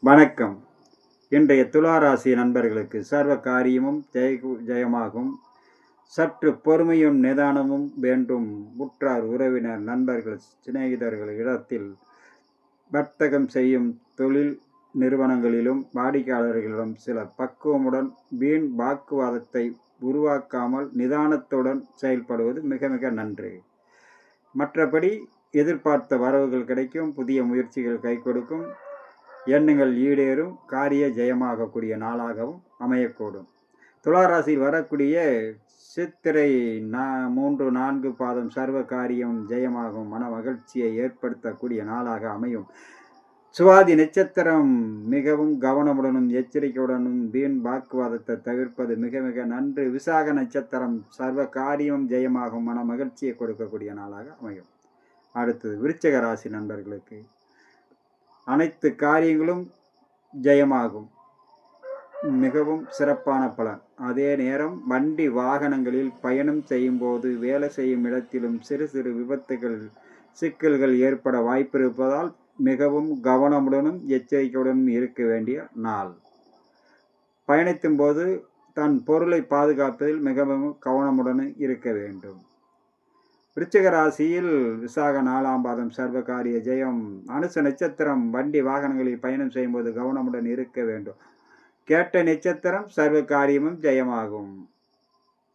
வணக்கம். இன்றைய துளாராசி நண்பர்களுக்கு சர்வ காரியமும் ஜெயமாகும். சற்று பொறுமையும் நிதானமும் வேண்டும். உற்றார் உறவினர் நண்பர்கள் சிநேகிதர்கள் இடத்தில் வர்த்தகம் செய்யும் தொழில் நிறுவனங்களிலும் வாடிக்கையாளர்களிடம் சில பக்குவமுடன் வீண் வாக்குவாதத்தை உருவாக்காமல் நிதானத்துடன் செயல்படுவது மிக மிக நன்று. மற்றபடி எதிர்பார்த்த வரவுகள் கிடைக்கும். புதிய முயற்சிகள் கை கொடுக்கும். எண்ணங்கள் ஈடேறும். காரிய ஜெயமாகக்கூடிய நாளாகவும் அமையக்கூடும். துளாராசியில் வரக்கூடிய சித்திரை 3-4 பாதம் சர்வ காரியம் ஜெயமாகும். மன மகிழ்ச்சியை ஏற்படுத்தக்கூடிய நாளாக அமையும். சுவாதி நட்சத்திரம் மிகவும் கவனமுடனும் எச்சரிக்கையுடனும் வீண் வாக்குவாதத்தை தவிர்ப்பது மிக மிக நன்று. விசாக நட்சத்திரம் சர்வ காரியம் ஜெயமாகும். மன மகிழ்ச்சியை கொடுக்கக்கூடிய நாளாக அமையும். அடுத்தது விருச்சிக ராசி நண்பர்களுக்கு அனைத்து காரியங்களும் ஜெயமாகும். மிகவும் சிறப்பான பலன். அதே நேரம் வண்டி வாகனங்களில் பயணம் செய்யும் போது வேலை செய்யும் இடத்திலும் சிறு சிறு விபத்துகள் சிக்கல்கள் ஏற்பட வாய்ப்பிருப்பதால் மிகவும் கவனமுடனும் எச்சரிக்கையுடனும் இருக்க வேண்டிய நாள். பயணிக்கும் போது தன் பொருளை பாதுகாப்பதில் மிகவும் கவனமுடன் இருக்க வேண்டும். விருச்சிக ராசியில் விசாக 4ஆம் பாதம் சர்வ காரிய ஜெயம். அனுச நட்சத்திரம் வண்டி வாகனங்களில் பயணம் செய்யும்போது கவனமுடன் இருக்க வேண்டும். கேட்ட நட்சத்திரம் சர்வ காரியமும் ஜெயமாகும்.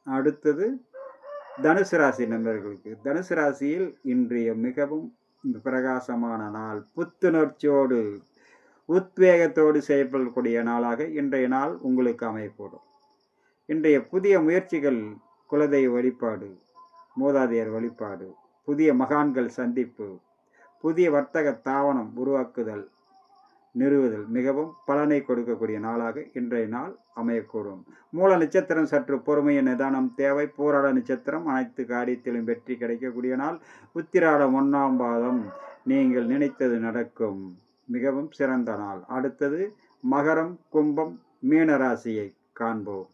அடுத்தது தனுசு ராசி நண்பர்களுக்கு. தனுசு ராசியில் இன்றைய மிகவும் பிரகாசமான நாள். புத்துணர்ச்சியோடு உத்வேகத்தோடு செயல்படக்கூடிய நாளாக இன்றைய நாள் உங்களுக்கு அமையக்கூடும். இன்றைய புதிய முயற்சிகள் குலதெய்வ வழிபாடு, மூதாதையர் வழிபாடு, புதிய மகான்கள் சந்திப்பு, புதிய வர்த்தக தாவனம் உருவாக்குதல் நிறுவுதல் மிகவும் பலனை கொடுக்கக்கூடிய நாளாக இன்றைய நாள் அமையக்கூடும். மூல நட்சத்திரம் சற்று பொறுமைய நிதானம் தேவை. பூராட நட்சத்திரம் அனைத்து காரியத்திலும் வெற்றி கிடைக்கக்கூடிய நாள். உத்திராடம் 1ஆம் பாதம் நீங்கள் நினைத்தது நடக்கும். மிகவும் சிறந்த நாள். அடுத்தது மகரம், கும்பம், மீன ராசியை காண்போம்.